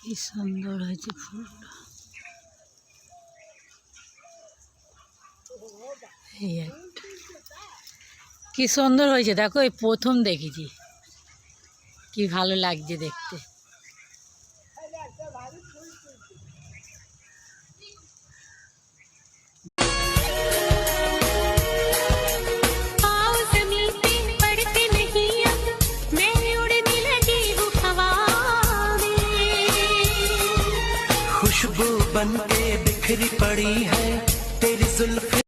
কি সুন্দর হয়েছে ফুলটা। এই একটা কি সুন্দর হয়েছে দেখো, এই প্রথম দেখেছি, কি ভালো লাগছে দেখতে। खुशबू बनके बिखरी पड़ी है तेरी जुल्फ।